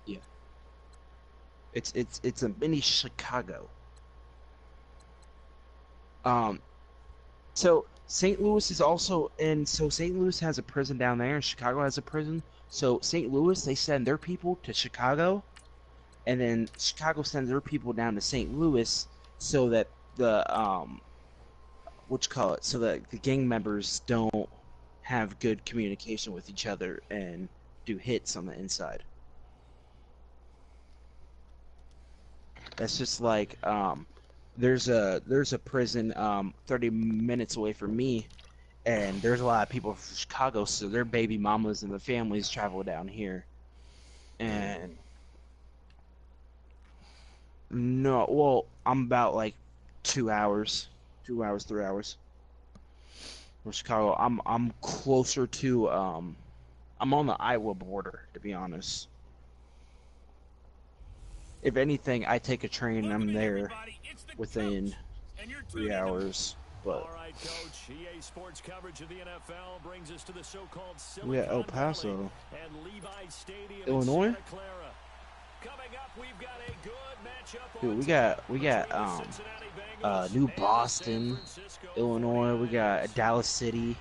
Yeah. It's a mini Chicago. Um, so St. Louis is also in. So St. Louis has a prison down there, and Chicago has a prison. So St. Louis, they send their people to Chicago, and then Chicago sends their people down to St. Louis, so that the what you call it, so that the gang members don't have good communication with each other and do hits on the inside. That's just like there's a prison 30 minutes away from me, and there's a lot of people from Chicago, so their baby mamas and the families travel down here. And no, well, I'm about like 2 hours, 2 hours, 3 hours from Chicago. I'm closer to I'm on the Iowa border, to be honest. If anything, I take a train and I'm Welcome in, there everybody. It's the within coach, and you're three tuned into. hours. But All right, Coach. EA Sports coverage of the NFL brings us to the so-called we got El Silicon Valley Paso, and Levi Stadium in Illinois. Santa Clara. Coming up, we've got a good matchup Dude, on we tap got we got between the Cincinnati Bengals New and the San Boston, Francisco Illinois. We got 49ers. Dallas City.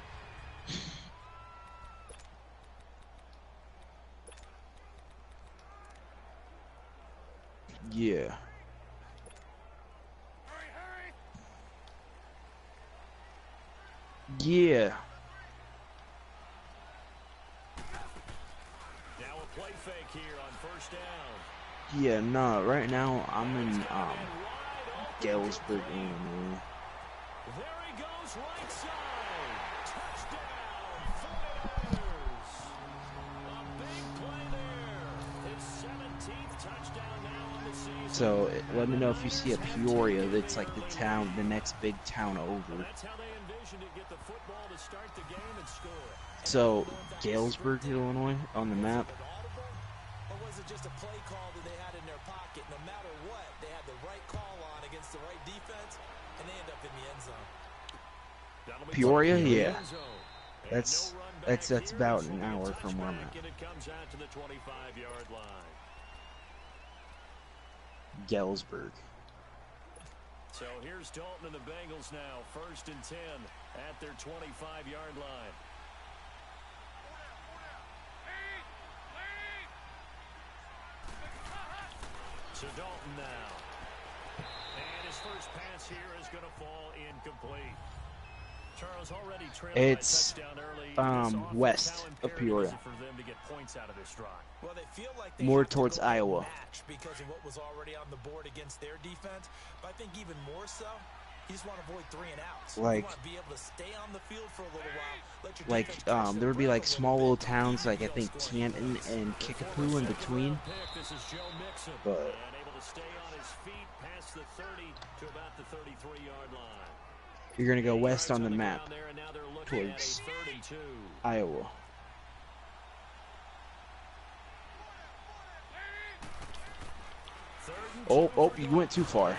Yeah, yeah, Now a play fake here on first down. yeah. No, right now I'm Oh, he's in got a man wide open, Galesburg, complete. Illinois. There he goes, right side. Touchdown, 49ers. A big play there. His 17th touchdown now on the season. So And let me the know if you see Niners a have taken Peoria. the That's like the early town, the lead. next big town Well, over. that's how they envisioned it. Get the football to start the game and score. And I So don't know if that was Galesburg, scripted. Illinois, on the Was it map. an audible? Or was it just a play call that they had in their pocket? No matter what, they had the right call on against the right defense, and they end up in the end zone. That'll be Peoria, taken in the yeah. end zone. And That's no run back that's here. about This will an be a hour from where I'm touchback, at. and it comes out to the 25-yard line. Galesburg. So here's Dalton and the Bengals now, 1st and 10 at their 25-yard line. So Dalton now. And his first pass here is going to fall incomplete. Charles already trailed by It's touchdown early. This offense, west how of imperative is Peoria, it for them to get points out of this drive? Well, they feel like they more have to towards go get a Iowa. match because of what was already on the board against their defense. But I think even more so, you just want to avoid 3 and outs. Like, you want to be able to stay on the field for a little while. Let your like defense catch there their would be breath like a little small little bit. towns, like I You don't think score any Canton points. and The Kickapoo former in between. second-round pick, this is Joe Mixon. But And able to stay on his feet past the 30 to about the 33-yard line. you're gonna go 8 west yards on the the map ground there, and now they're looking at a towards 3rd and 2. Iowa. Oh, you went too far.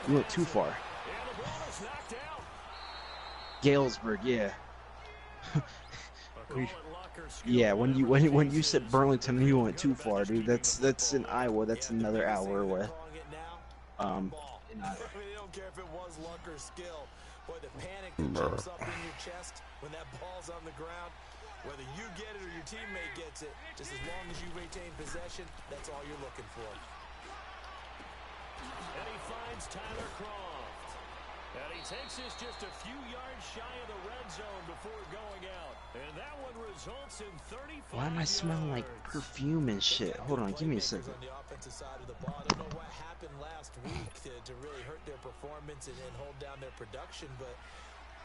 You went too far. And the ball is knocked out. Galesburg, yeah. A call at Locker, skill, Yeah, when you whatever the when you case said is. Burlington, They you feel went good too about far, just dude. keeping the That's in football. Iowa. That's Yeah, the another biggest thing hour that they're away. calling it now, Um, ball. in I Iowa. mean, they don't care if it was luck or skill. Boy, the panic that jumps up in your chest when that ball's on the ground, whether you get it or your teammate gets it, just as long as you retain possession, that's all you're looking for. And he finds Tyler Croft. And he takes this just a few yards shy of the red zone before going out. And that one results in 35 Why am I smelling like yards. perfume and shit? Hold on, give me a Playmakers second. on the offensive side of the ball. I don't know what happened last week to really hurt their performance and hold down their production, but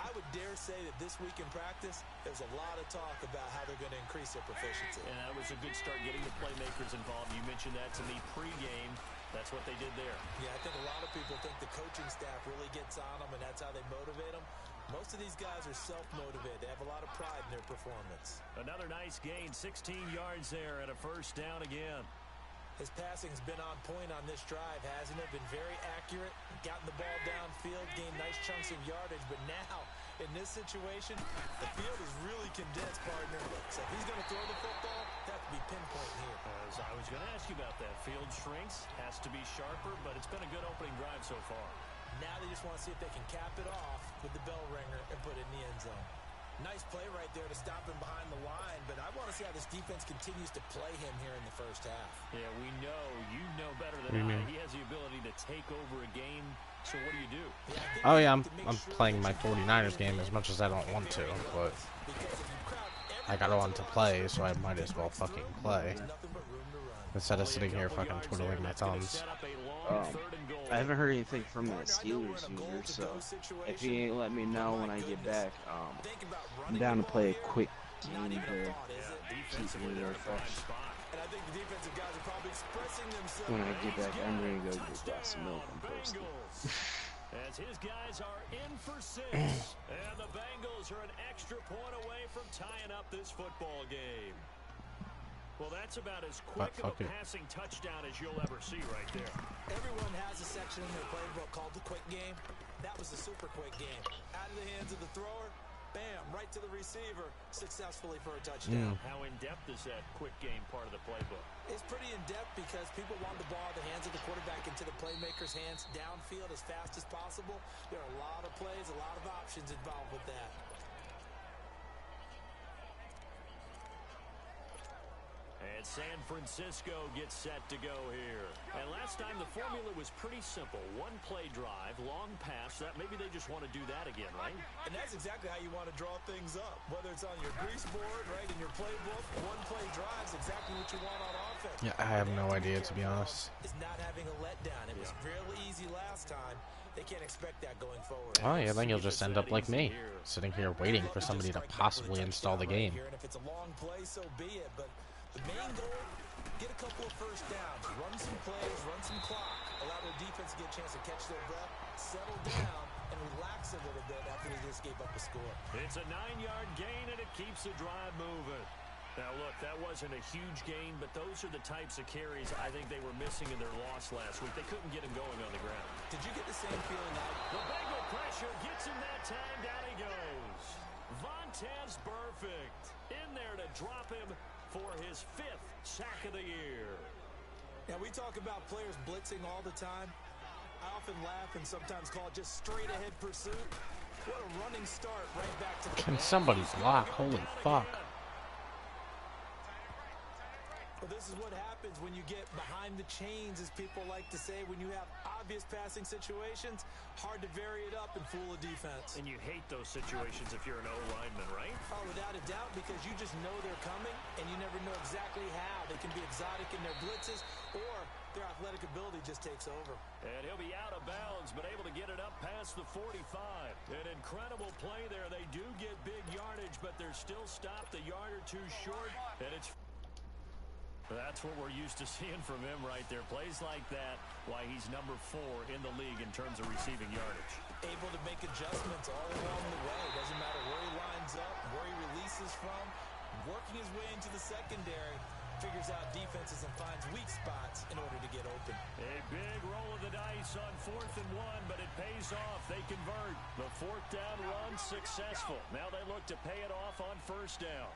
I would dare say that this week in practice, there's a lot of talk about how they're going to increase their proficiency. And that was a good start getting the playmakers involved. You mentioned that to me pregame. That's what they did there. Yeah, I think a lot of people think the coaching staff really gets on them, and that's how they motivate them. Most of these guys are self-motivated. They have a lot of pride in their performance. Another nice gain, 16 yards there and a first down again. His passing's been on point on this drive, hasn't it? Been very accurate, gotten the ball downfield, gained nice chunks of yardage, but now, in this situation, the field is really condensed, partner. So if he's going to throw the football, that could be pinpoint here. As I was going to ask you about that. Field shrinks, has to be sharper, but it's been a good opening drive so far. Now they just want to see if they can cap it off with the bell ringer and put it in the end zone. Nice play right there to stop him behind the line, but I want to see how this defense continues to play him here in the first half. Yeah, we know. You know better than I. He has the ability to take over a game, so what do you do? Oh, yeah, I'm playing my 49ers game as much as I don't want to, but I got on to play, so I might as well fucking play. Instead of sitting here fucking twiddling my thumbs. I haven't heard anything from that Steelers user, so if you ain't let me know when I get back, I'm down to play a quick game here. Keep me refreshed. When I get back, I'm gonna go get a glass of milk and post it. As his guys are in for 6, and the Bengals are an extra point away from tying up this football game. Well, that's about as quick of a passing touchdown as you'll ever see right there. Everyone has a section in their playbook called the quick game. That was the super quick game. Out of the hands of the thrower, bam, right to the receiver, successfully for a touchdown. How in-depth is that quick game part of the playbook? It's pretty in-depth because people want the ball in the hands of the quarterback into the playmaker's hands downfield as fast as possible. There are a lot of plays, a lot of options involved with that. And San Francisco gets set to go here. And last time the formula was pretty simple. One play drive, long pass. That maybe they just want to do that again, right? And that's exactly how you want to draw things up. Whether it's on your grease board, right, in your playbook, one play drive is exactly what you want on offense. Yeah, I have no idea, to be honest. It's not having a letdown. It was real easy last time. They can't expect that going forward. Oh, yeah, then you'll just end up like me, sitting here waiting for somebody to possibly install the game. And if it's a long play, so be it. But the main goal, get a couple of first downs, run some plays, run some clock, allow their defense to get a chance to catch their breath, settle down, and relax a little bit after they just gave up a score. It's a 9-yard gain, and it keeps the drive moving. Now, look, that wasn't a huge gain, but those are the types of carries I think they were missing in their loss last week. They couldn't get him going on the ground. Did you get the same feeling out? The Bengal pressure gets him that time. Down he goes. Vontez perfect. In there to drop him for his 5th sack of the year. Now, we talk about players blitzing all the time. I often laugh and sometimes call it just straight-ahead pursuit. What a running start right back to the... Can somebody block? Holy fuck. Well, this is what happens when you get behind the chains, as people like to say. When you have obvious passing situations, hard to vary it up and fool a defense. And you hate those situations if you're an O-lineman, right? Oh, without a doubt, because you just know they're coming, and you never know exactly how. They can be exotic in their blitzes, or their athletic ability just takes over. And he'll be out of bounds, but able to get it up past the 45. An incredible play there. They do get big yardage, but they're still stopped a yard or two short, and it's... That's what we're used to seeing from him right there. Plays like that, why he's number 4 in the league in terms of receiving yardage. Able to make adjustments all along the way. Doesn't matter where he lines up, where he releases from. Working his way into the secondary. Figures out defenses and finds weak spots in order to get open. A big roll of the dice on 4th and 1, but it pays off. They convert. The 4th down run successful. Now they look to pay it off on 1st down.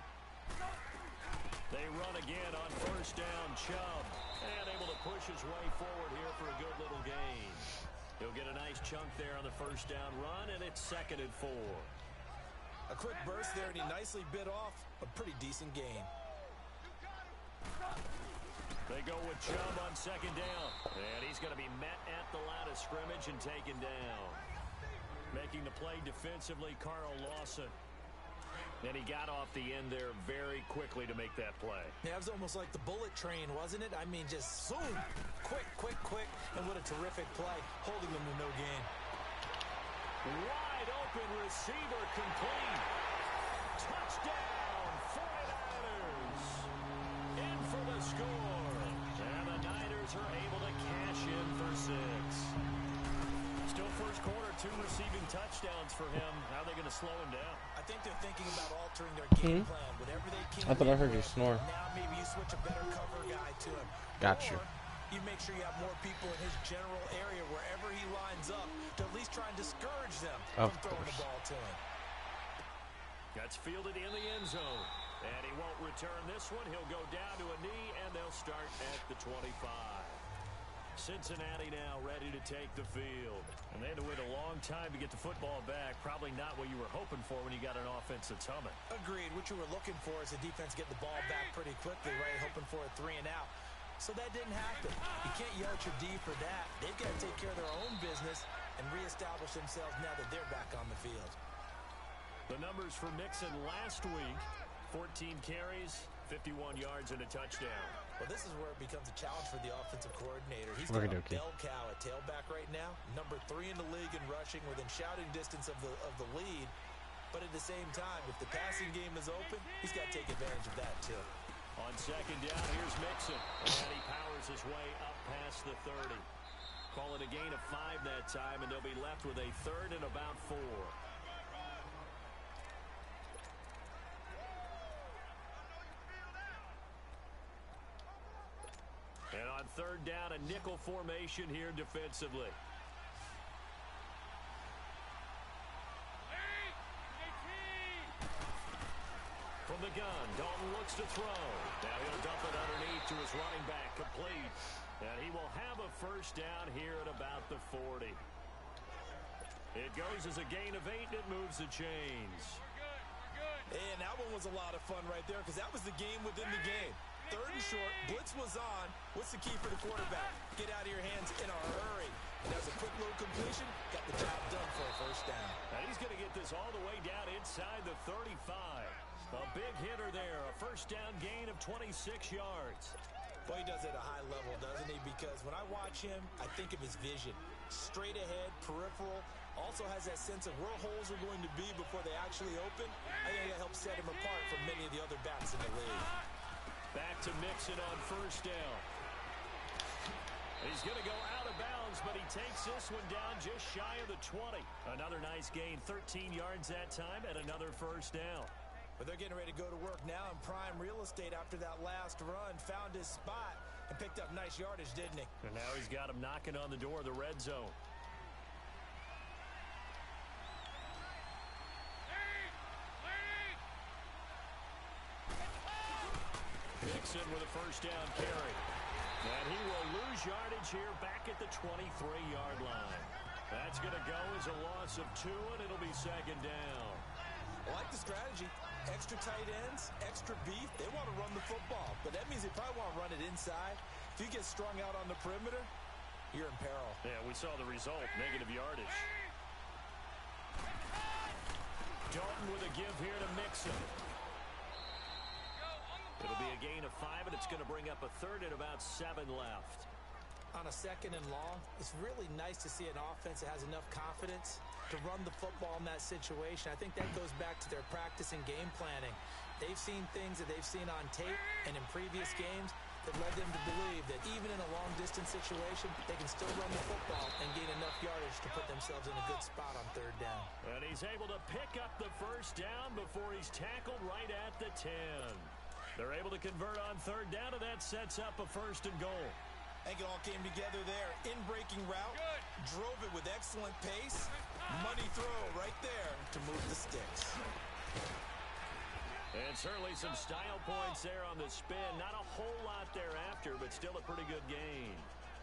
They run again on 1st down, Chubb. And able to push his way forward here for a good little gain. He'll get a nice chunk there on the 1st down run, and it's 2nd and 4. A quick burst there, and he nicely bit off a pretty decent gain. They go with Chubb on 2nd down. And he's going to be met at the line of scrimmage and taken down. Making the play defensively, Carl Lawson. And he got off the end there very quickly to make that play. Yeah, it was almost like the bullet train, wasn't it? I mean, just zoom, quick, quick, quick, and what a terrific play, holding them to no gain. Wide open receiver complete. Touchdown, 49ers. In for the score. And the Niners are able to cash in for 6. Still first quarter, 2 receiving touchdowns for him. How are they going to slow him down? I think they're thinking about altering their game plan. Whatever they can. I thought I heard you snore. Now maybe you switch a better cover guy to him. Got you. You make sure you have more people in his general area wherever he lines up to at least try and discourage them from throwing the ball to him. That's fielded in the end zone. And he won't return this one. He'll go down to a knee, and they'll they'll start at the 25. Cincinnati now ready to take the field. And they had to wait a long time to get the football back. Probably not what you were hoping for when you got an offense that's humming. Agreed. What you were looking for is the defense get the ball back pretty quickly, right? Hoping for a 3 and out. So that didn't happen. You can't yell at your D for that. They've got to take care of their own business and reestablish themselves now that they're back on the field. The numbers for Mixon last week, 14 carries, 51 yards and a touchdown. Well, this is where it becomes a challenge for the offensive coordinator. He's got a bell cow at tailback right now, number 3 in the league in rushing, within shouting distance of the lead. But at the same time, if the passing game is open, he's got to take advantage of that too. On second down, here's Mixon, and he powers his way up past the 30. Call it a gain of 5 that time, and they'll be left with a 3rd and about 4. And on third down, a nickel formation here defensively. From the gun, Dalton looks to throw. Now he'll dump it underneath to his running back, complete. And he will have a first down here at about the 40. It goes as a gain of 8, and it moves the chains. And that one was a lot of fun right there because that was the game within the game. 3rd and short, blitz was on. What's the key for the quarterback? Get out of your hands in a hurry. And that was a quick little completion. Got the job done for a first down. And he's going to get this all the way down inside the 35. A big hitter there. A first down gain of 26 yards. Boy, he does it at a high level, doesn't he? Because when I watch him, I think of his vision. Straight ahead, peripheral. Also has that sense of where holes are going to be before they actually open. I think that helps set him apart from many of the other backs in the league. Back to Mixon on first down. He's going to go out of bounds, but he takes this one down just shy of the 20. Another nice gain, 13 yards that time, and another first down. But they're getting ready to go to work now in prime real estate after that last run. Found his spot and picked up nice yardage, didn't he? And now he's got him knocking on the door of the red zone. Mixon with a first down carry. And he will lose yardage here back at the 23-yard line. That's going to go as a loss of 2, and it'll be second down. I like the strategy. Extra tight ends, extra beef. They want to run the football, but that means they probably want to run it inside. If you get strung out on the perimeter, you're in peril. Yeah, we saw the result, negative yardage. Dalton with a give here to Mixon. It'll be a gain of 5, and it's going to bring up a 3rd and about 7 left. On a 2nd and long, it's really nice to see an offense that has enough confidence to run the football in that situation. I think that goes back to their practice and game planning. They've seen things that they've seen on tape and in previous games that led them to believe that even in a long-distance situation, they can still run the football and gain enough yardage to put themselves in a good spot on 3rd down. And he's able to pick up the first down before he's tackled right at the 10. They're able to convert on 3rd down, and that sets up a 1st and goal. I think it all came together there. In-breaking route, drove it with excellent pace. Money throw right there to move the sticks. And certainly some style points there on the spin. Not a whole lot thereafter, but still a pretty good gain.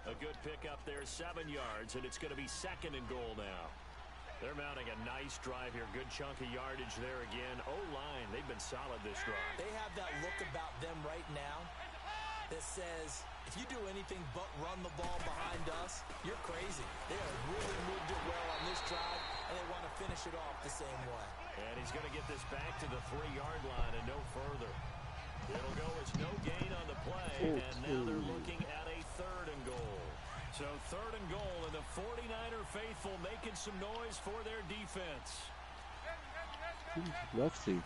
A good pickup there, 7 yards, and it's going to be 2nd and goal now. They're mounting a nice drive here. Good chunk of yardage there again. O-line, they've been solid this drive. They have that look about them right now that says, if you do anything but run the ball behind us, you're crazy. They have really moved it well on this drive, and they want to finish it off the same way. And he's going to get this back to the 3-yard line and no further. It'll go as no gain on the play, and now they're looking at a 3rd and goal. So 3rd and goal, and the 49er faithful making some noise for their defense. Let's see.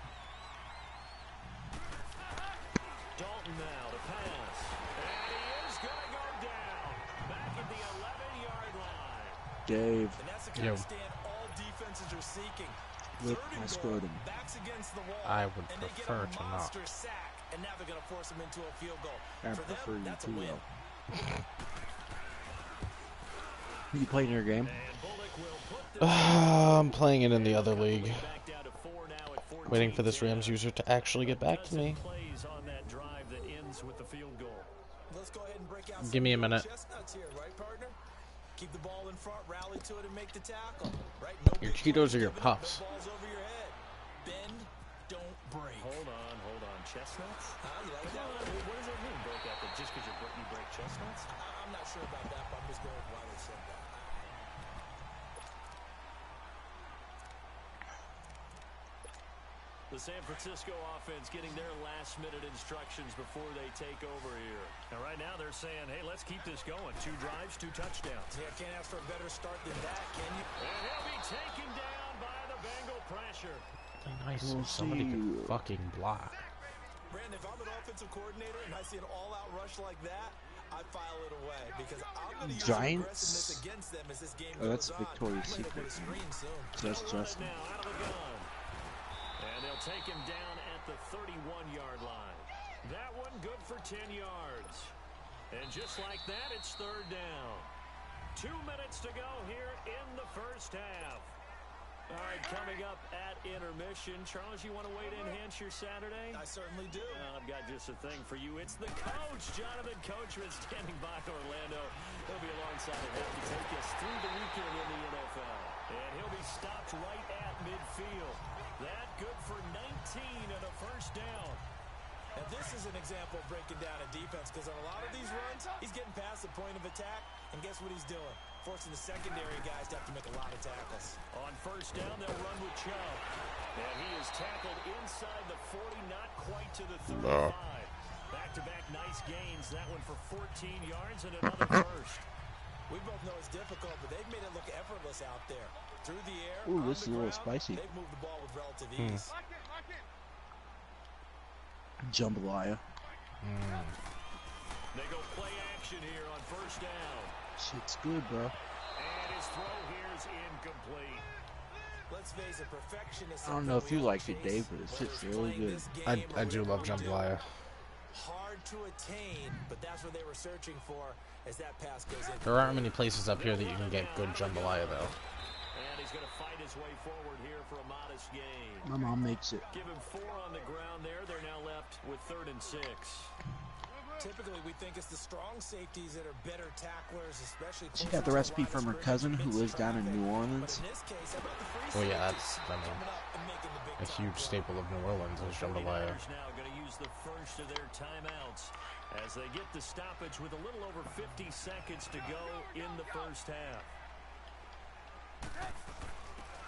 Dalton now to pass. And he is going to go down. Back at the 11-yard line. Dave. And that's the kind of stand all defenses are seeking. Whip 3rd my and goal, scrotum. backs against the wall. I would and they get prefer a to not. monster sack, and now they're going to force them into a field goal. I For prefer them, you that's a too, win. though. You playing your game? I'm playing it in the other league. Waiting for this Rams user to actually get back to me. Plays on that drive that ends with the field goal. Let's go ahead and break out Give me a minute. chestnuts here, right, partner? Keep the ball in front, rally to it, and make the tackle. Right? No Your big Cheetos or your giving up, Puffs? no balls over your head. Bend, don't break. Hold on. Chestnuts? You like that? What does that mean, break out? That just because you break chestnuts? I'm not sure about that, but I'm just going with why they said that. The San Francisco offense getting their last-minute instructions before they take over here. And right now they're saying, hey, let's keep this going. 2 drives, 2 touchdowns. Yeah, can't ask for a better start than that, can you? And he'll be taken down by the Bengal pressure. Nice. Somebody can fucking block. Brandon, if I'm an offensive coordinator and I see an all-out rush like that, I file it away because I'm going to use aggressiveness against them as this game goes on. That's Victoria's Secret. Just Justin. Now out of the gun. And they'll take him down at the 31-yard line. That one good for 10 yards. And just like that, it's 3rd down. 2 minutes to go here in the first half. All right, coming up at intermission. Charles, you want to wait to enhance your Saturday? I certainly do. I've got just a thing for you. It's the coach, Jonathan Coachman, standing by Orlando. He'll be alongside of him to take us through the weekend in the NFL. And he'll be stopped right at midfield. That good for 19 and a first down. And this is an example of breaking down a defense because on a lot of these runs, he's getting past the point of attack, and guess what he's doing? Forcing the secondary guys to have to make a lot of tackles. On first down, they'll run with Chubb. And he is tackled inside the 40, not quite to the 35. Back-to-back nice gains. That one for 14 yards and another first. We both know it's difficult, but they've made it look effortless out there. Through the air, Ooh, on this is the a little ground, spicy. they've moved the ball with relative ease. Jambalaya. They go play action here on first down. Shit's good, bro. And his throw here is incomplete. Let's face it, perfection is I don't know if you like it, Dave, but it's just really good. I do love jambalaya. Hard to attain, but that's what they were searching for as that pass goes in. There aren't many places up here that you can get good jambalaya, though. And he's going to fight his way forward here for a modest gain. My mom makes it. Give him 4 on the ground there. They're now left with 3rd and 6. Typically, we think it's the strong safeties that are better tacklers, especially. She got the recipe from her cousin who lives down in New Orleans. Oh yeah, that's a huge staple of New Orleans is jambalaya. Now going to use the first of their timeouts as they get the stoppage with a little over 50 seconds to go in the first half.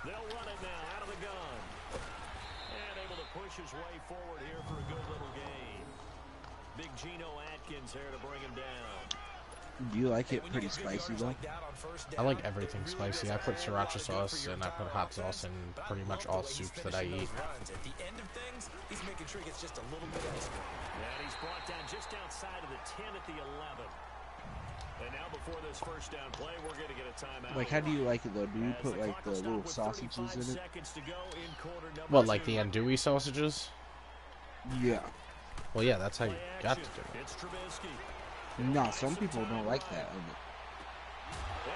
They'll run it now out of the gun. And able to push his way forward here for a good little gain. Big Geno Atkins there to bring him down. Do you like it pretty spicy, though? I like everything spicy. I put sriracha sauce and I put hot sauce in pretty much all soups that I eat. At the end of things, he's making sure he gets just a little bit extra. And he's brought down just outside of the 10 at the 11. And now before this first down play, we're going to get a timeout. Like, how do you like it, though? Do you put, like, the little sausages in it? What, like the andouille sausages? Yeah. Well, yeah, that's how you got to do it. No, some people don't like that. Yeah,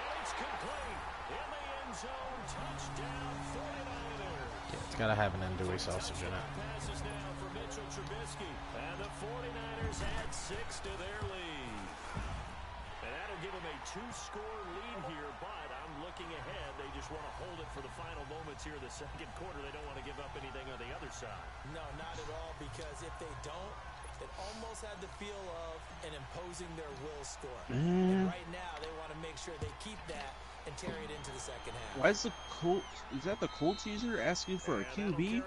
it's got to have an andouille sausage in it. And the 49ers add 6 to their lead. And that'll give them a 2-score lead here, but I'm looking ahead. They just want to hold it for the final moments here in the second quarter. They don't want to give up anything on the other side. No, not at all, because if they don't, it almost had the feel of an imposing their will score. And right now, they want to make sure they keep that and carry it into the second half. Why is the Colts? Is that the Colts user asking for a QB?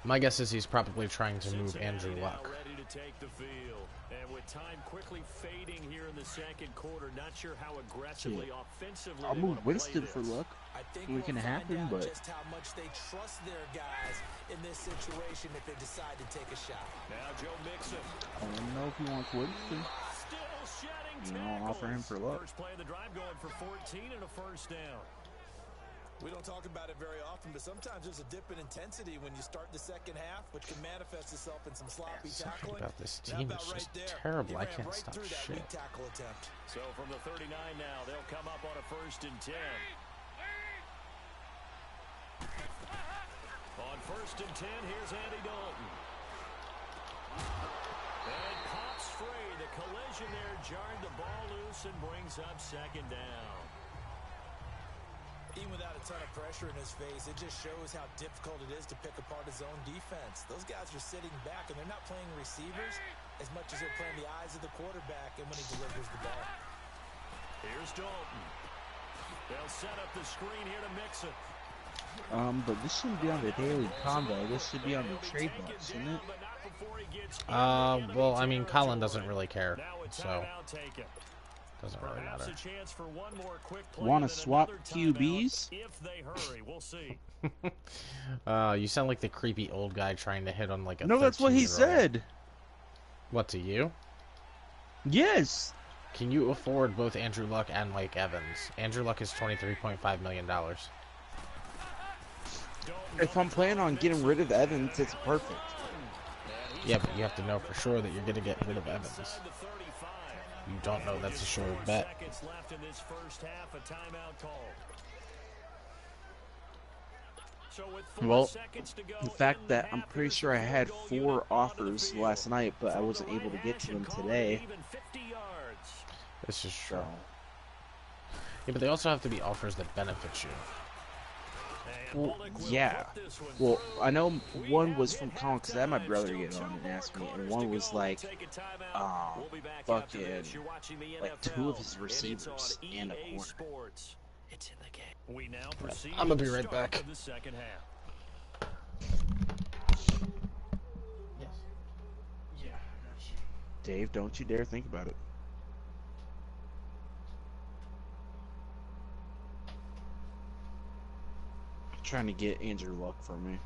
My guess is he's probably trying to move Andrew Luck. Ready to take the field. And with time quickly fading here in the second quarter, not sure how aggressively, offensively. I'll move Winston for Luck. I think We can happen, but just how much they trust their guys in this situation if they decide to take a shot. Now Joe Mixon. I don't know if he wants Winston. Still shedding You know, I'll offer him for Luck. First play of the drive going for 14 and a first down. We don't talk about it very often, but sometimes there's a dip in intensity when you start the second half, which can manifest itself in some sloppy tackling. About this team is just terrible. I can't stop shit. Tackle attempt. So from the 39 now, they'll come up on a 1st and 10. On 1st and 10, here's Andy Dalton. collision there jarred the ball loose and brings up second down. Even without a ton of pressure in his face, it just shows how difficult it is to pick apart his own defense. Those guys are sitting back, and they're not playing receivers as much as they're playing the eyes of the quarterback and when he delivers the ball. Here's Dalton. They'll set up the screen here to mix it. But this shouldn't be on the daily combo. This should be on the trade box, shouldn't it? Well, I mean, Colin doesn't really care, so doesn't really matter. Want to swap QBs? If they hurry, we'll see. You sound like the creepy old guy trying to hit on like a. No, that's what he 13-year-old. said. What, to you? Yes. Can you afford both Andrew Luck and Mike Evans? Andrew Luck is $23.5 million. If I'm planning on getting rid of Evans, it's perfect. Yeah, but you have to know for sure that you're going to get rid of Evans. You don't know that's a sure bet. Well, the fact that I'm pretty sure I had 4 offers last night, but I wasn't able to get to them today. This is true. Yeah, but they also have to be offers that benefit you. Well, yeah. Well, I know one was from Colin because I had my brother get on and ask me, and one was like, fucking, like 2 of his receivers and a corner. It's in the game. I'm gonna be right back. Yes. Yeah. Dave, don't you dare think about it. Trying to get Andrew Luck for me.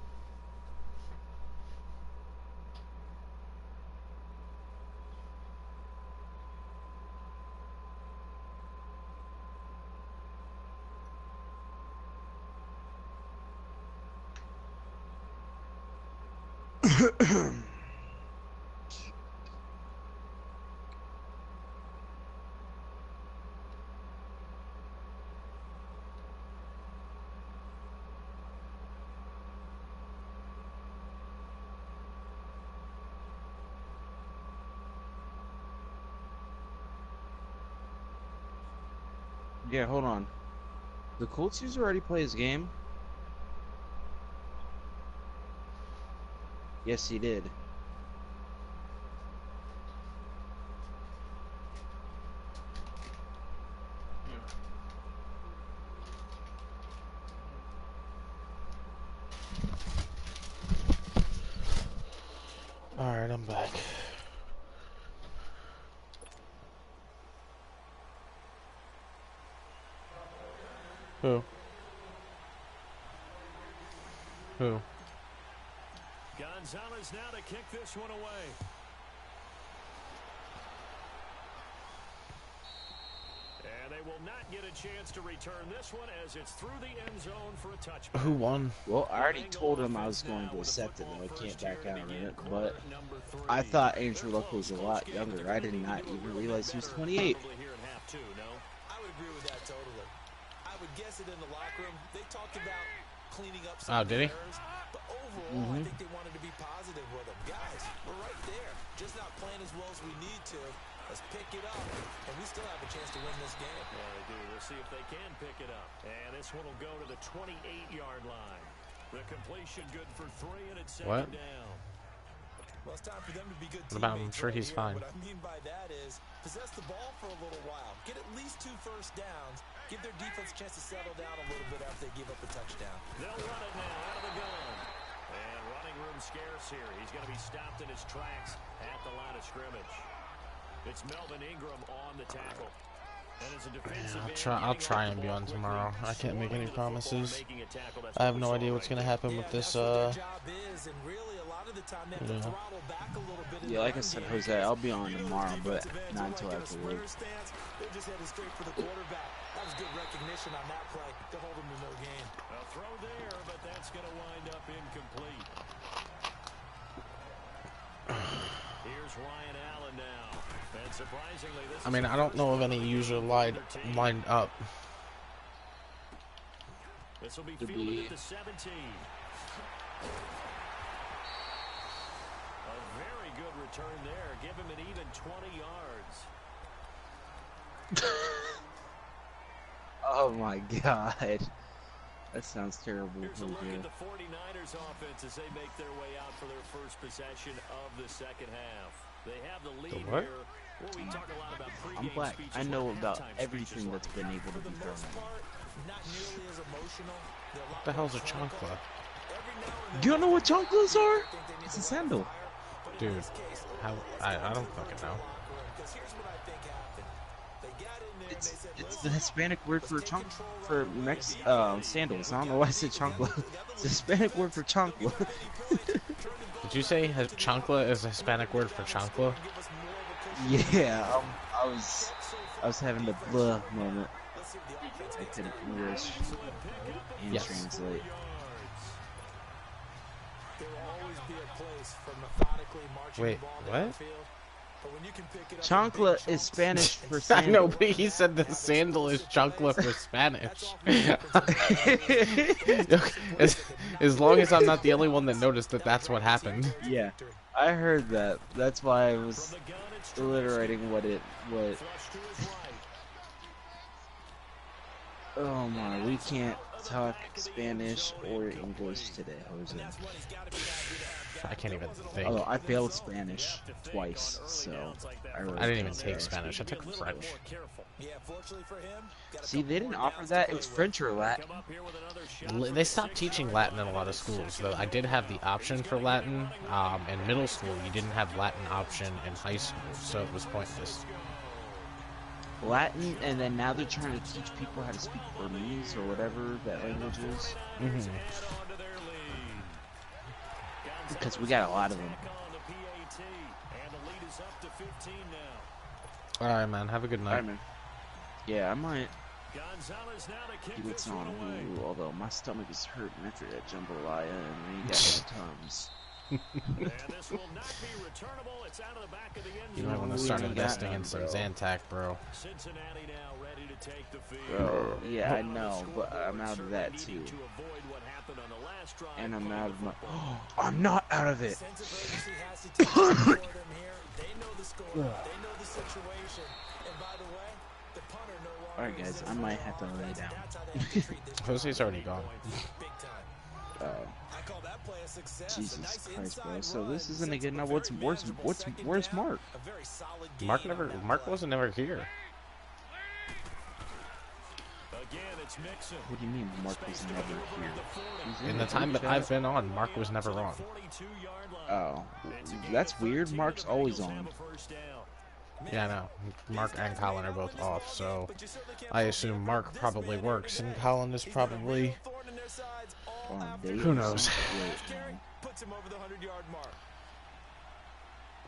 Yeah, hold on. The Colts user already play his game? Yes, he did. Alright, I'm back. Who? Gonzalez now to kick this one away. And they will not get a chance to return this one as it's through the end zone for a touchback. Who won? Well, I already told him I was going to accept it, though. I can't back out on it. But I thought Andrew Luck was a lot younger. I did not even realize he was 28. I would agree with that totally. I would guess it in the locker room. They talked about cleaning up some did he? errors, but overall, I think they wanted to be positive with them. Guys, we're right there. Just not playing as well as we need to. Let's pick it up, and we still have a chance to win this game. Yeah, they do. We'll see if they can pick it up. And this one will go to the 28-yard line. The completion good for 3, and it's second down. Well, it's time for them to be good What about him? I'm teammates sure right he's here. fine. What I mean by that is possess the ball for a little while. Get at least 2 first downs. Give their defense a chance to settle down a little bit after they give up a touchdown. They'll run it now out of the gun. And running room scarce here. He's going to be stopped in his tracks at the line of scrimmage. It's Melvin Ingram on the tackle. And as a defensive I'll try and be on tomorrow. I can't make any promises. I have no idea what's gonna happen with this. Yeah, like I said, Jose, I'll be on tomorrow, but not until after work. They're just headed straight for the quarterback. That was good recognition on that play to hold him to no gain. A throw there, but that's going to wind up incomplete. Here's Ryan Allen now. And surprisingly, this I mean, I don't know of any user lined up. This will be fielded at the 17. A very good return there. Give him an even 20 yards. Oh my god. That sounds terrible. Here's a look at the 49ers offense as they make their way out for their first possession of the second half. They have the lead what? here. Well, we talk a lot about I'm pregame black. speeches I know and about halftime everything speeches that's been able to be For the most done. part, not nearly as emotional. They're a lot What the hell's a more cynical. chancla? Every now and then You don't know what chanclas are? they think they need It's to a light sandal. fire, but in Dude, this case, how? I don't fucking know. locker room, 'cause here's what I think happened. They got in there and they said, It's "Listen, the Hispanic word for let's take chunk control for right away. Mex Be ready. sandals. I don't know why I said chancla. It's the Hispanic word for chancla. Did you say chancla is a Hispanic word for chancla? Yeah, I was having the blah moment. I couldn't English and Yes. translate. There will always be a place for methodically marching Wait, the ball what? downfield. But when you can pick it up in Chancla big is chunks Spanish for and I know, sandal. but he said the sandal is chancla for Spanish. As long as I'm not the only one that noticed that that's what happened. Yeah, I heard that. That's why I was alliterating what. Oh my, we can't talk Spanish or English today, Jose. I can't even think. Although I failed Spanish twice, so I really I didn't even can't take say. Spanish. I took French. Yeah, fortunately for him, got a See, couple they didn't more offer downs that. to It was play French or Latin. They stopped teaching Latin in a lot of schools, though. I did have the option for Latin. In middle school, you didn't have Latin option in high school, so it was pointless. Latin, and then now they're trying to teach people how to speak Burmese or whatever that language is. Because we got a lot of them. Alright, man. Have a good night. Alright, man. Yeah, I might do what's on Hulu, although my stomach is hurting after that jambalaya and we ain't got no Tums. You might want to start investing in some Zantac, bro. Bro, yeah, I know, but I'm out of that too. And I'm out of my. Oh, I'm not out of it. Alright, guys, I might have to lay down. Jose's already gone. Jesus Christ, bro. So this isn't a good enough. Where's Mark? Mark wasn't ever here. What do you mean Mark was never here? He's In the time that I've been on, Mark was never on. Oh, that's weird. Mark's always on. Yeah, I know. Mark and Colin are both off, so I assume Mark probably works, and Colin is probably... Who knows?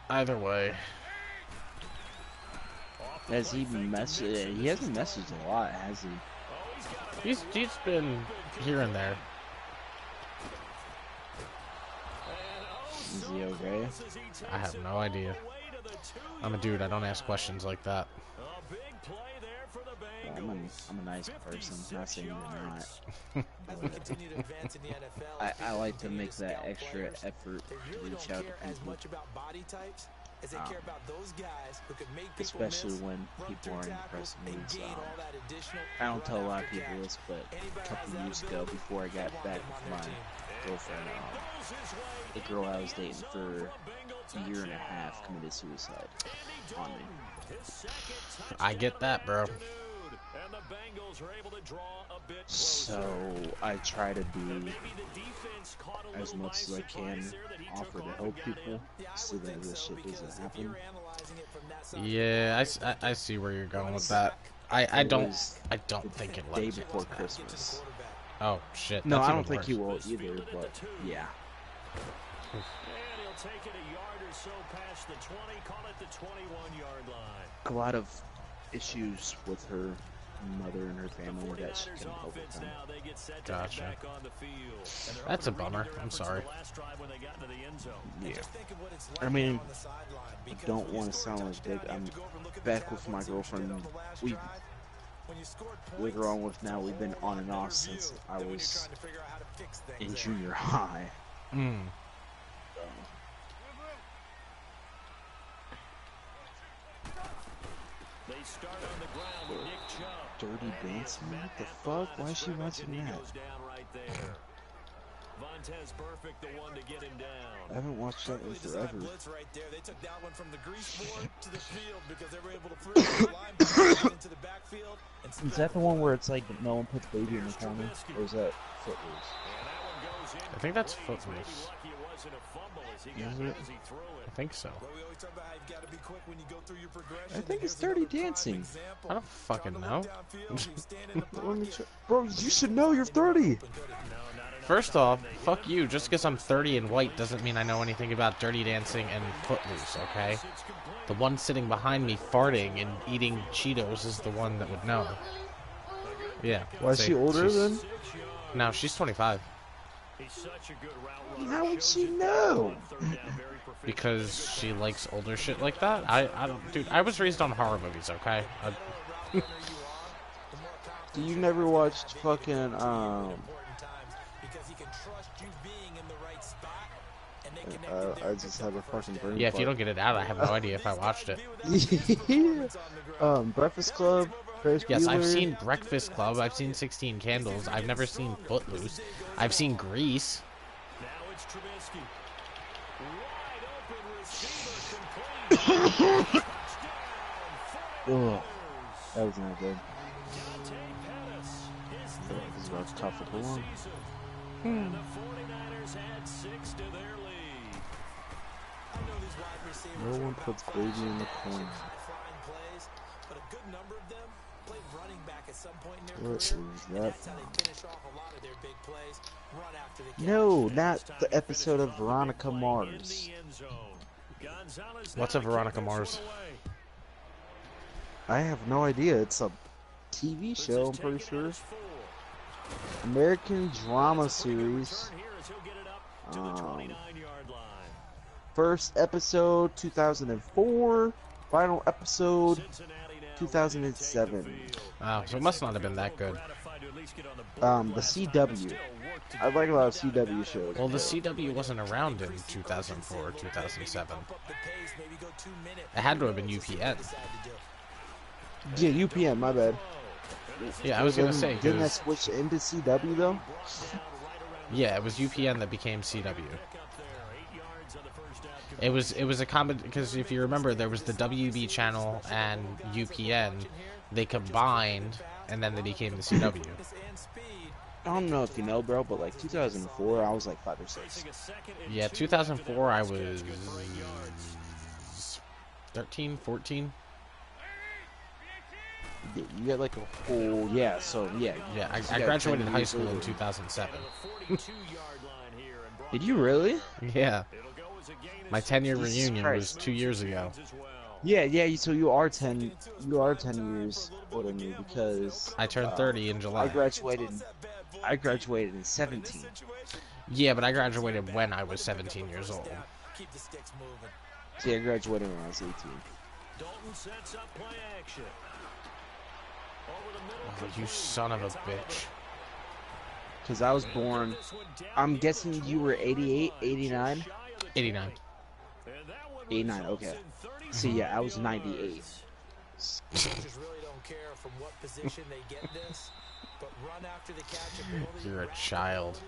Either way. Has he messaged? He hasn't messaged a lot, has he? He's been here and there. Is he okay? I have no idea. I'm a dude. I don't ask questions like that. Well, I'm a nice person. Not saying you're not. I like to make that extra effort to reach out to people. Especially when people are in depressed moods. I don't tell a lot of people this, but a couple years ago, before I got back with my girlfriend, the girl I was dating for a year and a half committed suicide on me. I get that, bro. So I try to do as much as I can, offer to help people so that this shit doesn't happen. Yeah, I see where you're going with that. I don't think it day lets you. before Christmas. Oh shit. No, that's I don't even think worse. he will either, but yeah. A lot of issues with her mother and her family that she can overcome. Gotcha. That's a bummer. I'm sorry. Yeah. I mean, I don't want to sound like big. I'm back with my girlfriend. We later on with now we've been on and off since I was in junior high. They start on the ground with Nick Chubb. Dirty And he is Dancing? met What the at the fuck? line of Why is she scrimmage, watching and he that? goes down right there. Vontez Perfect, the one to get him down. I haven't watched that in forever. Blitz right there. They took that one from the grease board to the field because they were able to free the linebacker into the backfield. Is that the one where it's like no one puts baby in the corner? Or is that Footloose? And that one goes in. I think that's Brady's maybe Footloose. lucky it wasn't a fumble as he got Is hit it? as he threw it. I think so. Well, we always talk about how you've got to be quick when you go through your progression. I think it's Here's Dirty another prime Dancing. example. I don't fucking Trying to know. look downfield, he was standing in the Let me pocket. check. Bro, you should know you're 30. First off, fuck you. Just because I'm 30 and white doesn't mean I know anything about Dirty Dancing and Footloose, okay? The one sitting behind me farting and eating Cheetos is the one that would know. Yeah. Why is see, she older she's- then? No, she's 25. He's such a good route runner. How would Shows she it know? on third down very proficient. Because she likes older shit like that. I don't, dude. I was raised on horror movies. Okay. Do you never watched fucking Because he can trust you being in the right spot, and they connect the I just have a fucking brain. Yeah. If you don't get it out, I have no idea if I watched it. Breakfast Club. Ferris Yes, I've Bueller. seen Breakfast Club. I've seen 16 Candles. I've never seen Footloose. I've seen Grease. Now it's Trubisky. Wide open receiver complete. Ugh, that was not good. Dante Pettis, his This is about to tough for long. season. And the 49ers add 6 to their lead. I know these wide receivers No are one about puts baby in the corner. high-flying plays, but a good number of them played running back at some point in their What career, is and that? that's how they finish off a lot of their big plays. Run after the catch. No, not the episode of Veronica Mars. What's a Veronica Mars? I have no idea. It's a TV show, I'm pretty sure. American drama series. First episode 2004. Final episode 2007. Oh, so it must not have been that good. The CW. I like a lot of CW shows. Well, the CW wasn't around in 2004 or 2007. It had to have been UPN. Yeah, UPN, my bad. Yeah, I was gonna say, Didn't that 'cause- switch into CW though? yeah, it was UPN that became CW. It was a common, because if you remember, there was the WB channel and UPN. They combined, and then they became the CW. I don't know if you know, bro, but like 2004, I was like 5 or 6. Yeah, 2004, I was 13, 14. Yeah, you got like a whole so yeah. Yeah, I you got graduated 10 high years school in later. 2007. Did you really? Yeah, my 10-year Jesus reunion Christ. was 2 years ago. Yeah. So you are 10 years older than me because I turned 30 in I July. graduated in 17. Yeah, but I graduated when I was 17 years old. See, I graduated when I was 18. Dalton sets up play action. Over the middle. Oh, you son of a bitch. Because I was born, I'm guessing you were 88, 89? 89. 89, okay. See, yeah, I was 98. Just really don't care from what position they get this, but run after the catch ability. You're a child.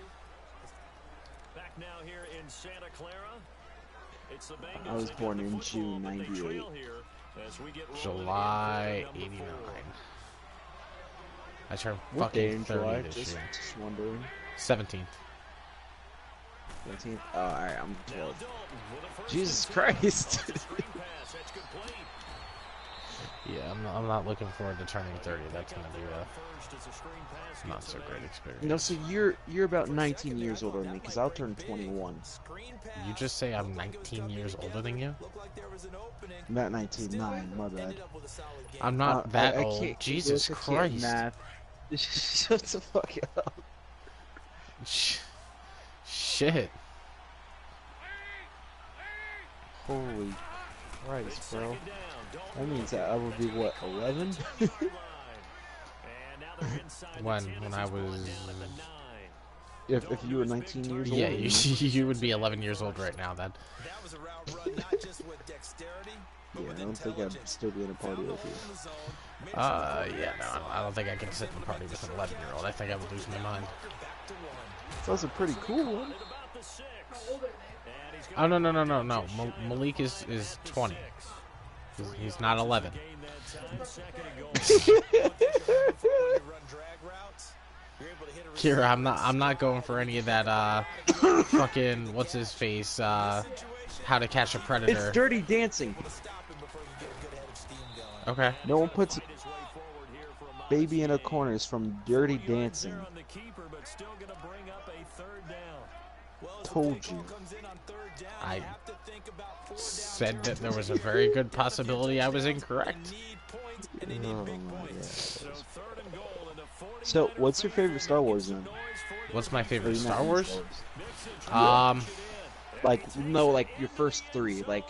Back now here in Santa Clara. It's the Bengals. I was born in June, Football, but they 98. trail here as we get rolling July again for number 89. 4. I turned What day fucking in 30 July? this Just year. wondering. 17th. 17th? Oh, alright, I'm Now 12. Dalton with a first Jesus and 10. Christ. Screen pass, that's complete. Yeah, I'm not looking forward to turning 30. That's gonna be a First as a screen pass not gets so away. great experience. No, so you're about 19 years older than me, because I'll turn 21. You just say I'm 19 years older than you? I'm not 19, 9, my bad. I'm not that I old. can't- Jesus I can't Christ. Math. Shut the fuck up. Shit. Holy Christ, bro. Second down. That Dalton means that I would be, what, 11? and now they're inside the When 10 I as he's brought was- down at the 9. if you were 19 years old? Yeah, you would be 11 years old right now then. That was a route run not just with dexterity, Yeah, I don't think I'd still be in a party with you. Yeah, no, I don't think I can sit in a party with an 11-year-old. I think I would lose my mind. That's a pretty cool one. Oh, no. Malik is 20. He's not 11. Here, I'm not going for any of that, fucking, what's his face, How to Catch a Predator. It's Dirty Dancing. Okay. No one puts baby in a corner is from Dirty Dancing. Told you. I said that there was a very good possibility I was incorrect. Oh, so, what's your favorite Star Wars then? What's my favorite Star Wars? Like, no, like your first three, like,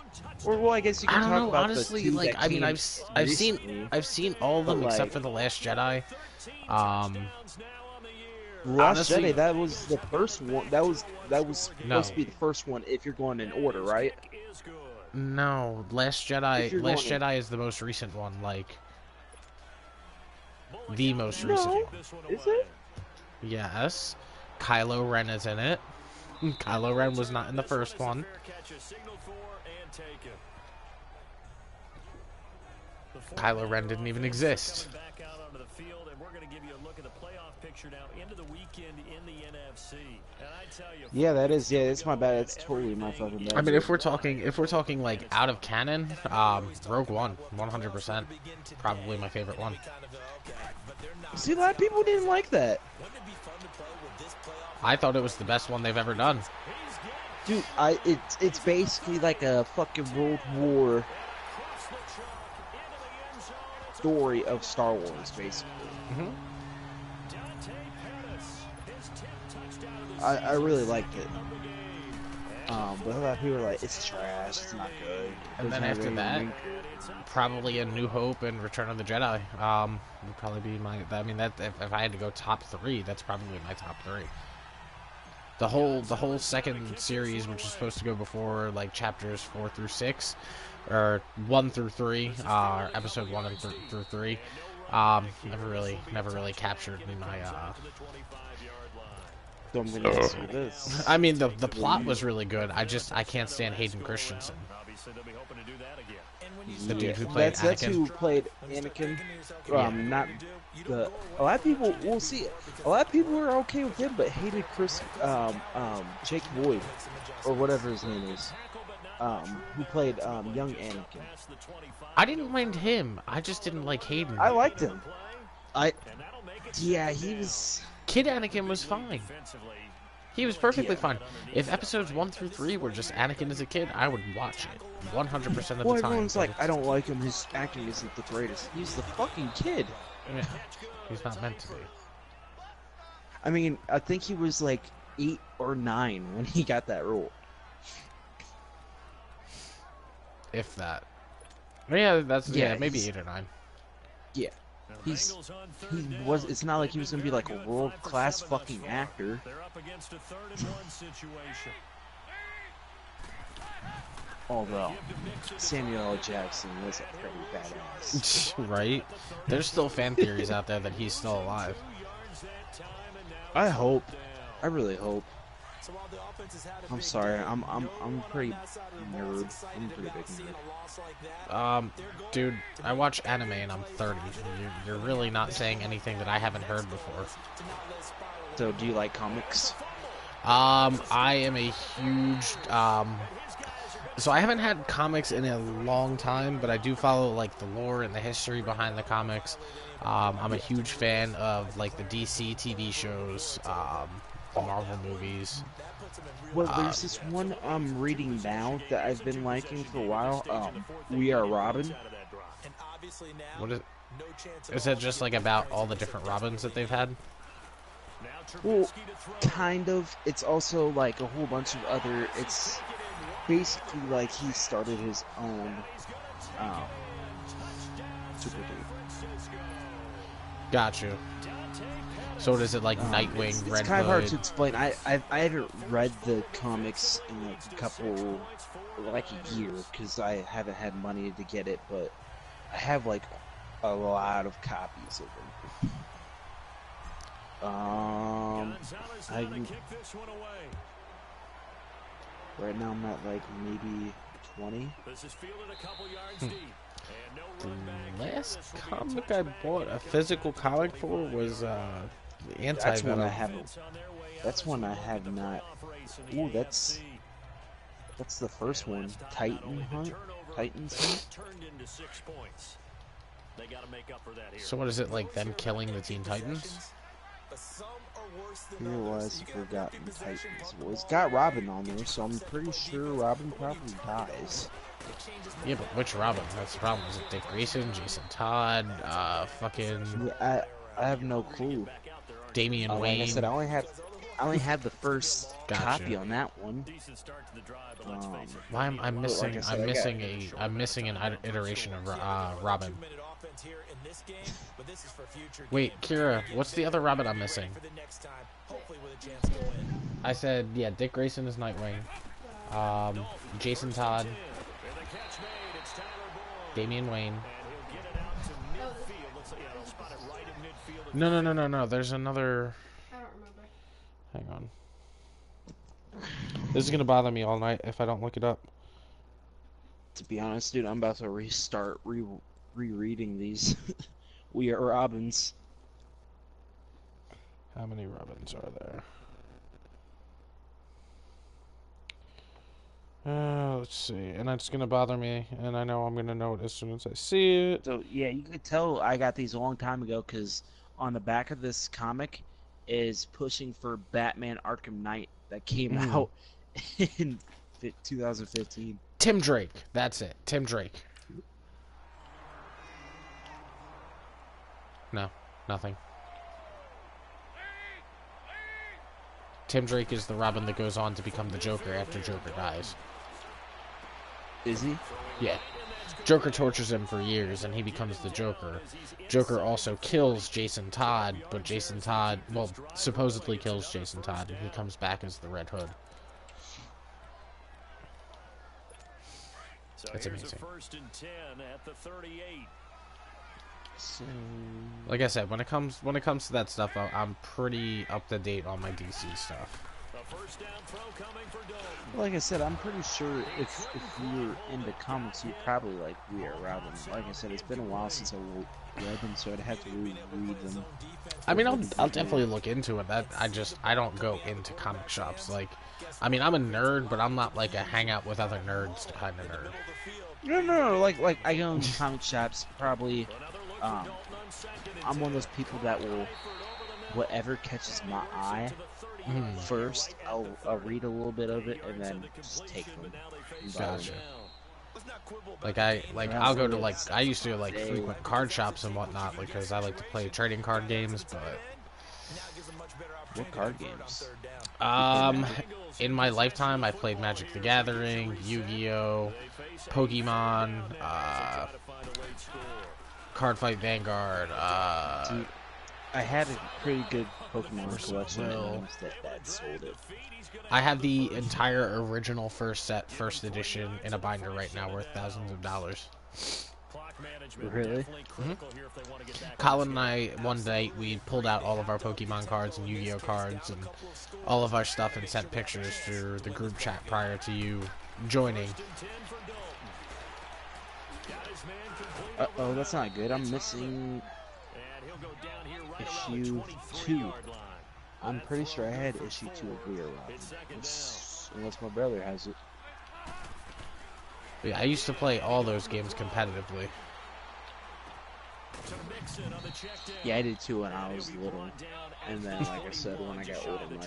or well, I guess you can I don't talk know, about honestly. the two Like, that I mean, came I've seen all of them but, except like, for the Last Jedi. Last Honestly, Jedi, that was the first one. That was supposed to be the first one if you're going in order, right? No, Last Jedi is the most recent one. Like, the most recent No, one. is it? Yes, Kylo Ren is in it. Kylo Ren was not in the first one. Kylo Ren didn't even exist. Yeah, that is. Yeah, it's my bad. It's totally my fucking bad. I mean, if we're talking like out of canon, Rogue One, 100%, probably my favorite one. See, a lot of people didn't like that. I thought it was the best one they've ever done. Dude, it's basically like a fucking World War story of Star Wars, basically. Mm-hmm. I really liked it. But a lot of people are like, it's trash, it's not good. And then after that, probably A New Hope and Return of the Jedi. Would probably be my. I mean, that if I had to go top three, that's probably my top three. The whole second series, which is supposed to go before like chapters 4 through 6, or 1 through 3, episode 1 and through 3, never really captured me my. So I'm gonna ask you this. I mean, the plot was really good. I can't stand Hayden Christensen. The dude who played That's Anakin. who played Anakin. Not the. A lot of people. We'll see. A lot of people are okay with him, but hated Jake Boyd, or whatever his name is, who played young Anakin. I didn't mind him. I just didn't like Hayden. I liked him. Yeah, he was. Kid Anakin was fine. He was perfectly fine. If episodes 1 through 3 were just Anakin as a kid, I would watch it 100% of the Well, time. everyone's like, I don't like him. His acting isn't the greatest. He's the fucking kid. Yeah, he's not meant to be. I mean, I think he was like 8 or 9 when he got that role. If that. Yeah, maybe 8 or 9. Yeah. He was. It's not like he was gonna be like a world-class fucking actor. Although Samuel L. Jackson was a pretty badass. Right? There's still fan theories out there that he's still alive. I hope. I really hope. I'm sorry. I'm pretty nerd. I'm pretty big nerd. Dude, I watch anime and I'm 30. You're really not saying anything that I haven't heard before. So, do you like comics? I am a huge, so I haven't had comics in a long time, but I do follow, like, the lore and the history behind the comics. I'm a huge fan of, like, the DC TV shows, the Marvel movies. Well, there's this one I'm reading now that I've been liking for a while. We Are Robin. What is it just, like, about all the different Robins that they've had? Well, kind of. It's also, like, a whole bunch of other... It's basically like he started his own super dude. Got you. So what is it, like Nightwing, It's Red kind of hard Hood? to explain. I haven't read the comics in like a couple, like a year, because I haven't had money to get it, but I have like a lot of copies of them. I right now I'm at like maybe 20. This is fielded a couple yards deep. The last comic I bought a physical comic for was That's one I Anti-Venom. haven't. That's one I have not. Ooh, that's the first one. Titan Hunt. Titans Hunt. Turned into 6 points. They got to make up for that here. So what is it, like them killing the Teen Titans? Realize Forgotten Titans. Well, it's got Robin on there, so I'm pretty sure Robin probably dies. Yeah, but which Robin? That's the problem. Is it Dick Grayson, Jason Todd, fucking Yeah, I have no clue. Damian Wayne? Like I said, I only have the first Gotcha. copy on that one. Why am I missing? like I said, I'm missing an iteration of Robin. Wait, Kira, what's the other Robin I'm missing? I said, yeah, Dick Grayson is Nightwing. Jason Todd, Damian Wayne. No. There's another. I don't remember. Hang on. This is gonna bother me all night if I don't look it up. To be honest, dude, I'm about to restart rereading these. We Are Robins. How many Robins are there? Let's see. And it's gonna bother me, and I know I'm gonna know it as soon as I see it. So yeah, you could tell I got these a long time ago because on the back of this comic is pushing for Batman Arkham Knight that came out in 2015. Tim Drake. That's it. Tim Drake. No, nothing. Tim Drake is the Robin that goes on to become the Joker after Joker dies. Is he? Yeah. Joker tortures him for years, and he becomes the Joker. Joker also kills Jason Todd, but Jason Todd, well, supposedly kills Jason Todd, and he comes back as the Red Hood. That's amazing. First and 10 at the 38. So, Like I said, when it comes to that stuff, I'm pretty up to date on my DC stuff. The first down throw coming for Dalton. like I said, I'm pretty sure if you were into comics, you'd probably like We Are Robin. Like I said, it's been a while since I read them, so I'd have to reread them. I mean, I'll definitely look into it. I don't go into comic shops. Like, I mean, I'm a nerd, but I'm not like a hang out with other nerds kind of nerd. No. Like I go into comic shops probably. I'm one of those people that will, whatever catches my eye first, I'll read a little bit of it and then just take them. Gotcha. I'll go to I used to like frequent card shops and whatnot because I like to play trading card games, but What card games? in my lifetime I played Magic the Gathering, Yu-Gi-Oh, Pokemon, Cardfight Vanguard, Dude, I had a pretty good Pokemon collection that sold it. I have the entire original first edition in a binder right now worth thousands of dollars. Really? Colin and I, one day, we pulled out all of our Pokemon cards and Yu-Gi-Oh cards and all of our stuff and sent pictures through the group chat prior to you joining. Oh, that's not good. I'm missing issue 2. I'm pretty sure I had issue 2 of We Are Robin. Unless my brother has it. Yeah, I used to play all those games competitively. Yeah, I did too when I was little. And then, like I said, when I got older, my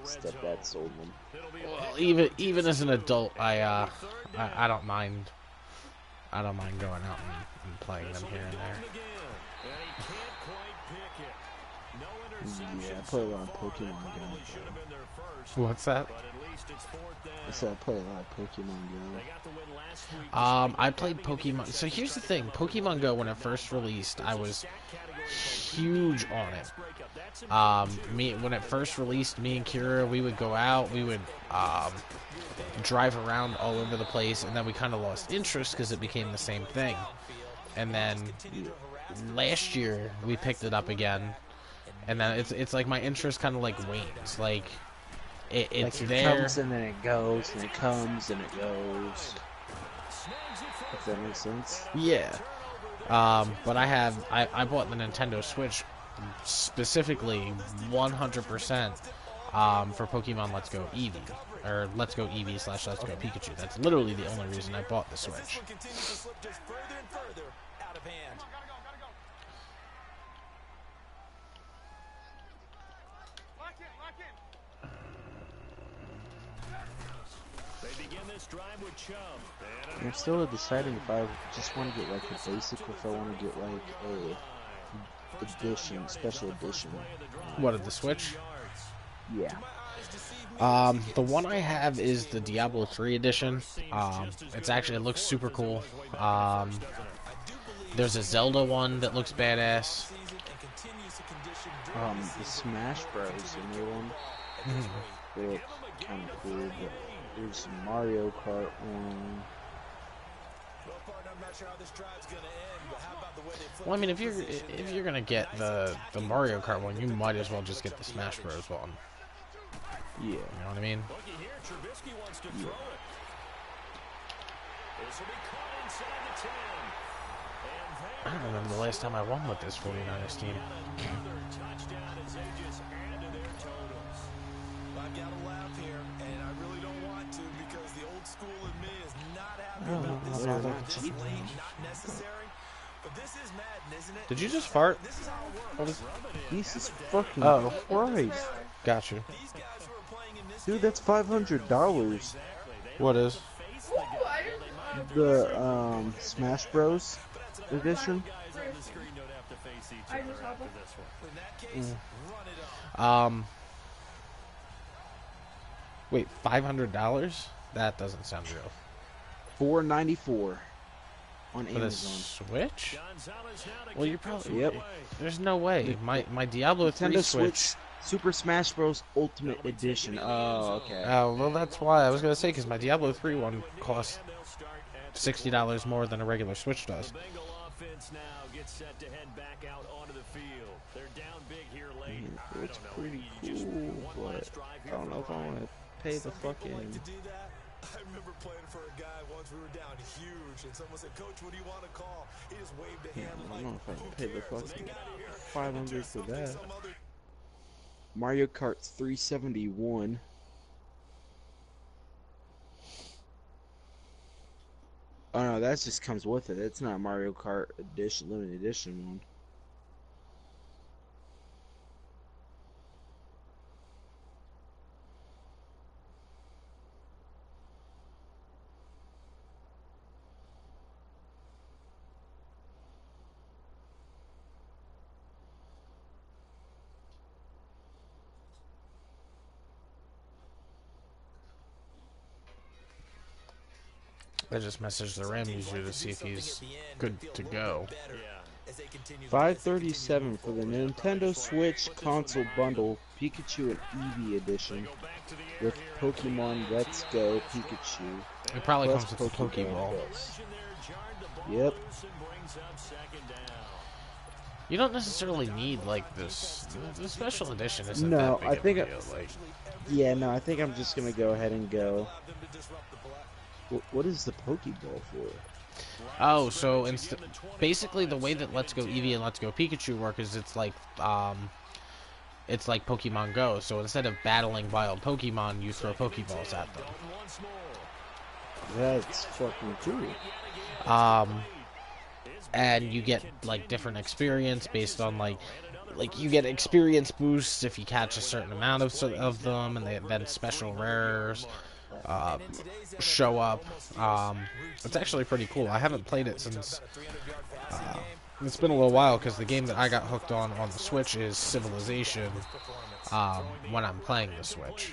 stepdad sold them. Well, even as an adult, I don't mind. I don't mind going out and playing them here and there. Yeah, I play a lot of Pokemon games. What's that? I said I play a lot of Pokemon games. I played Pokemon. So here's the thing: Pokemon Go, when it first released, I was huge on it. When it first released, me and Kira, we would go out, we would drive around all over the place, and then we kind of lost interest because it became the same thing. And then last year we picked it up again, and then it's like my interest kind of like wanes. Like it's like it there. comes and then it goes, and it comes and it goes. If that makes sense. Yeah. But I bought the Nintendo Switch specifically 100% for Pokemon Let's Go Eevee, or Let's Go Eevee / Let's Go Pikachu. That's literally the only reason I bought the Switch. I'm still deciding if I just want to get like a basic or if I want to get like a edition, special edition. What, of the Switch? Yeah. The one I have is the Diablo 3 edition. It looks super cool. There's a Zelda one that looks badass. The Smash Bros. The new one. They look kind of cool, but there's some Mario Kart one. Well, I mean, if you're gonna get the Mario Kart one, you might as well just get the Smash Bros. One. Yeah. You know what I mean? Yeah. I don't remember the last time I won with this 49ers team. I've got a lap here, and I really don't want to because the old school in me is not happy about this. This is not necessary, but this is Madden, isn't it? Did you just fart? This is how it works. What is? Jesus fucking Christ. Got you. These guys who are playing in this Dude, that's $500. What is? The Smash Bros. edition. Wait, $500? That doesn't sound real. $4.94 on For the Amazon. Switch? Well, you're probably... Yep. There's no way. My Diablo 3 Nintendo Switch... Super Smash Bros. Ultimate Edition. Oh, okay. Oh, well, that's why I was going to say, because my Diablo 3 one costs $60 more than a regular Switch does. It's pretty cool, but I don't know if I want to pay the fucking... I remember playing for a guy once. We were down huge, and someone said, "Coach, what do you want to call?" He just waved a hand I like, don't know if I can pay the "Who cares? fucking Get out of here." 500 for that. Some other Mario Kart 371. Oh no, that just comes with it. It's not Mario Kart edition, limited edition one. I just messaged the RAM user to see if he's good to go. $537 for the Nintendo Switch console bundle, Pikachu and Eevee edition, with Pokemon Let's Go Pikachu. It probably plus comes with a Pokeball. Plus. Yep. You don't necessarily need like this. The special edition isn't No, that big I of think a deal. Like, Yeah, no, I think I'm just gonna go ahead and go. What is the Pokeball for? oh, so basically the way that Let's Go Eevee and Let's Go Pikachu work is it's like Pokemon Go. So instead of battling wild Pokemon, you throw Pokeballs at them. That's fucking cool. And you get like different experience based on like you get experience boosts if you catch a certain amount of them, and then special rares show up. It's actually pretty cool. I haven't played it since it's been a little while, because the game that I got hooked on the Switch is Civilization when I'm playing the Switch.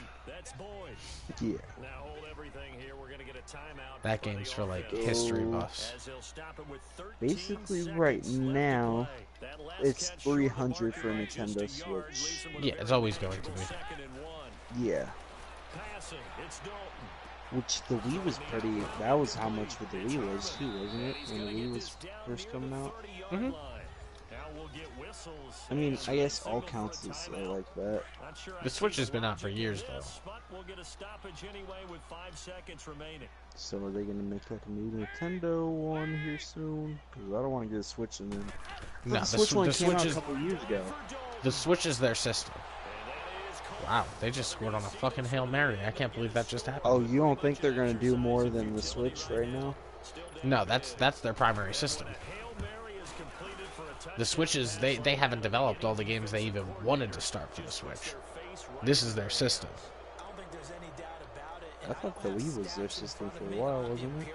Yeah. That game's for like history buffs. Basically, right now, it's 300 for a Nintendo Switch. Yeah, it's always going to be. Yeah. Which the Wii was pretty. That was how much the Wii was too, wasn't it? When the Wii was first coming out. Mm-hmm. I mean, I guess all counts is like that. The Switch has been out for years though. So are they gonna make like a new Nintendo one here soon? Because I don't want to get a Switch and then. No, the Switch one came Switch out is a couple years ago. the Switch is their system. Wow, they just scored on a fucking Hail Mary. I can't believe that just happened. Oh, you don't think they're gonna do more than the Switch right now? No, that's their primary system. The Switches, they haven't developed all the games they even wanted to start for the Switch. This is their system. I thought the Wii was their system for a while, wasn't it?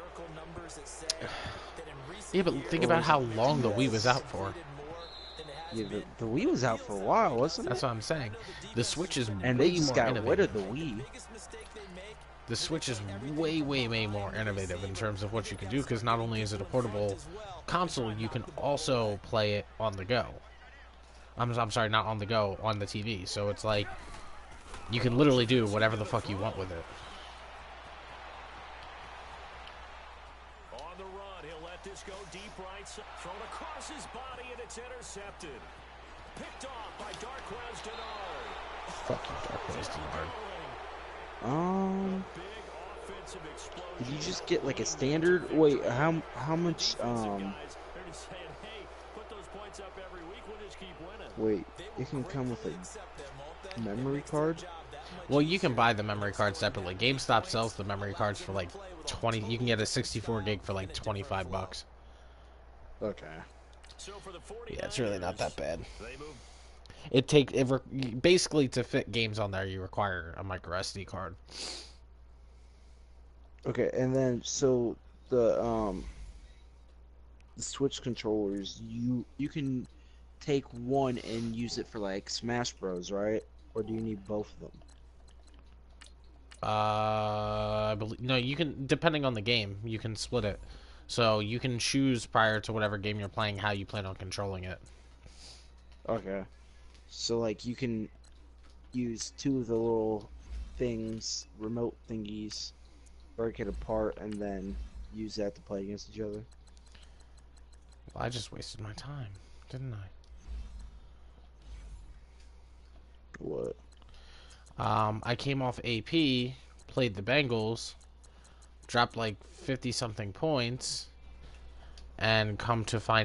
Yeah, but think about how long the Wii was out for. Yeah, the Wii was out for a while, wasn't it? That's what I'm saying. The Switch is And way they just more got innovative. rid of the Wii. The Switch is way more innovative in terms of what you can do, because not only is it a portable console, you can also play it on the go. I'm sorry, not on the go, on the TV. So it's like, you can literally do whatever the fuck you want with it. On the run, he'll let this go deep right side. Thrown across his body, and it's intercepted. Picked off by Darquez Denard. Fuck you, Darquez Denard. Did you just get like a standard? Wait, how much? Wait, it can come with a memory card. Well, you can buy the memory card separately. GameStop sells the memory cards for like 20. You can get a 64 gig for like 25 bucks. Okay. Yeah, it's really not that bad. Basically to fit games on there, you require a micro SD card. Okay, and then so the Switch controllers, you can take one and use it for like Smash Bros, right? Or do you need both of them? I believe no. You can, depending on the game, you can split it. So you can choose prior to whatever game you're playing how you plan on controlling it. Okay. So like you can use two of the little things, remote thingies, break it apart, and then use that to play against each other. Well, I just wasted my time, didn't I? What? I came off AP, played the Bengals, dropped like 50-something points, and come to find